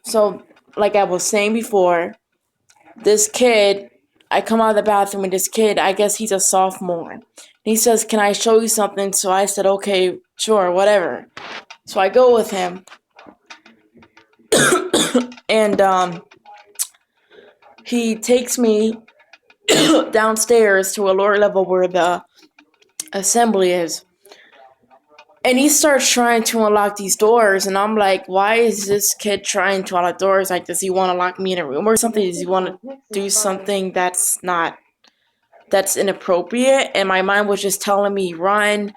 So, like I was saying before, this kid, I come out of the bathroom and this kid, I guess he's a sophomore. And he says, "Can I show you something?" So I said, "Okay, sure, whatever." So I go with him, and he takes me downstairs to a lower level where the assembly is. And he starts trying to unlock these doors, and I'm like, why is this kid trying to unlock doors? Like, does he want to lock me in a room or something? Does he want to do something that's inappropriate? And my mind was just telling me, run,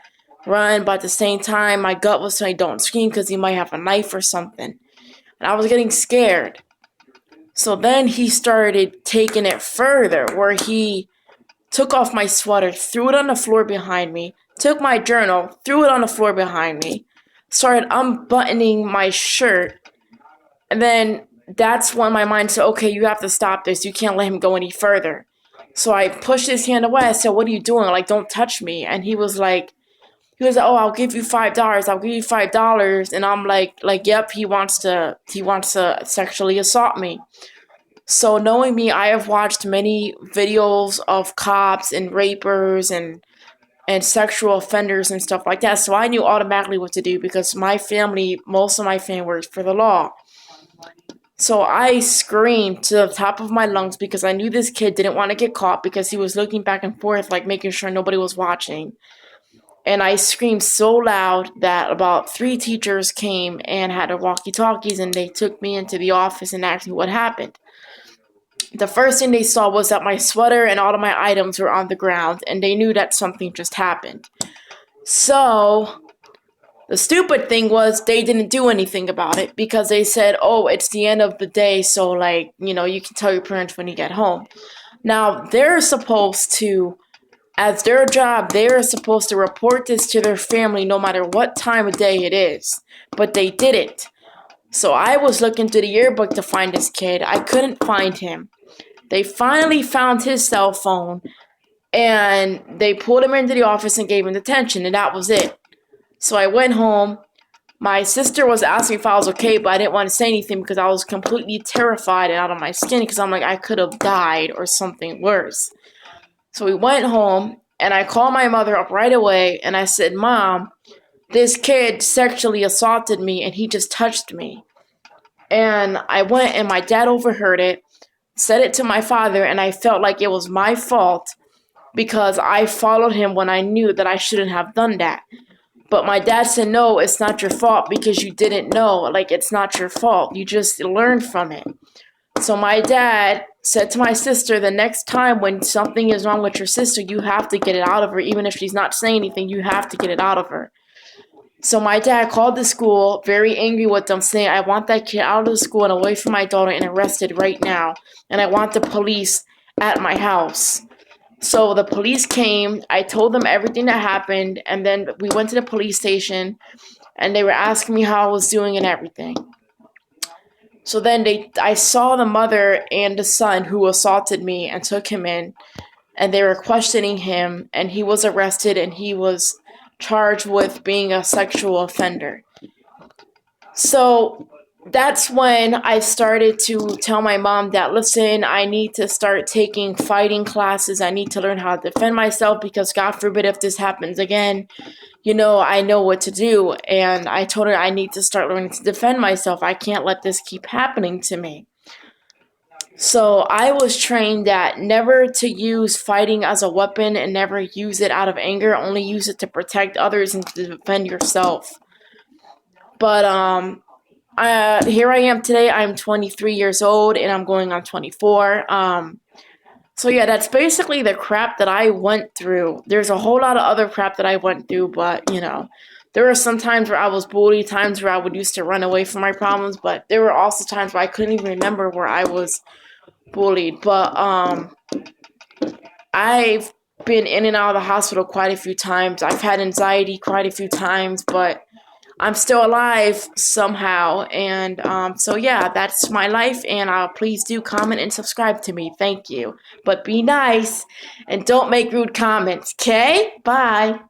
run, but at the same time, my gut was saying, don't scream because he might have a knife or something. And I was getting scared. So then he started taking it further, where he took off my sweater, threw it on the floor behind me, took my journal, threw it on the floor behind me, started unbuttoning my shirt, and then that's when my mind said, okay, you have to stop this. You can't let him go any further. So I pushed his hand away. I said, what are you doing? Like, don't touch me. And he was like, oh, I'll give you $5. I'll give you $5. And I'm like, yep, he wants to sexually assault me. So knowing me, I have watched many videos of cops and rapers and sexual offenders and stuff like that. So I knew automatically what to do because most of my family works for the law. So I screamed to the top of my lungs because I knew this kid didn't want to get caught because he was looking back and forth, like making sure nobody was watching. And I screamed so loud that about 3 teachers came and had their walkie-talkies, and they took me into the office and asked me what happened. The first thing they saw was that my sweater and all of my items were on the ground, and they knew that something just happened. So, the stupid thing was they didn't do anything about it because they said, oh, it's the end of the day, so, you can tell your parents when you get home. Now, they're supposed to, as their job, they're supposed to report this to their family no matter what time of day it is. But they didn't. So I was looking through the yearbook to find this kid. I couldn't find him. They finally found his cell phone, and they pulled him into the office and gave him detention, and that was it. So I went home. My sister was asking if I was okay, but I didn't want to say anything because I was completely terrified and out of my skin because I'm like, I could have died or something worse. So we went home, and I called my mother up right away, and I said, Mom, this kid sexually assaulted me, and he just touched me. And I went, and my dad overheard it, said it to my father, and I felt like it was my fault because I followed him when I knew that I shouldn't have done that. But my dad said, no, it's not your fault because you didn't know. Like, it's not your fault. You just learned from it. So my dad said to my sister, the next time when something is wrong with your sister, you have to get it out of her. Even if she's not saying anything, you have to get it out of her. So my dad called the school, very angry with them, saying, I want that kid out of the school and away from my daughter and arrested right now. And I want the police at my house. So the police came, I told them everything that happened, and then we went to the police station, and they were asking me how I was doing and everything. So then I saw the mother and the son who assaulted me and took him in, and they were questioning him, and he was arrested, and he was charged with being a sexual offender. So that's when I started to tell my mom that, listen, I need to start taking fighting classes. I need to learn how to defend myself because God forbid if this happens again, I know what to do. And I told her I need to start learning to defend myself. I can't let this keep happening to me. So I was trained that never to use fighting as a weapon and never use it out of anger. Only use it to protect others and to defend yourself. But here I am today. I'm 23 years old and I'm going on 24. So yeah, that's basically the crap that I went through. There's a whole lot of other crap that I went through, but there were some times where I was bullied, times where I would used to run away from my problems, but there were also times where I couldn't even remember where I was bullied. But I've been in and out of the hospital quite a few times. I've had anxiety quite a few times, but I'm still alive somehow. And so yeah, that's my life, and please do comment and subscribe to me. Thank you. But be nice and don't make rude comments, okay? Bye.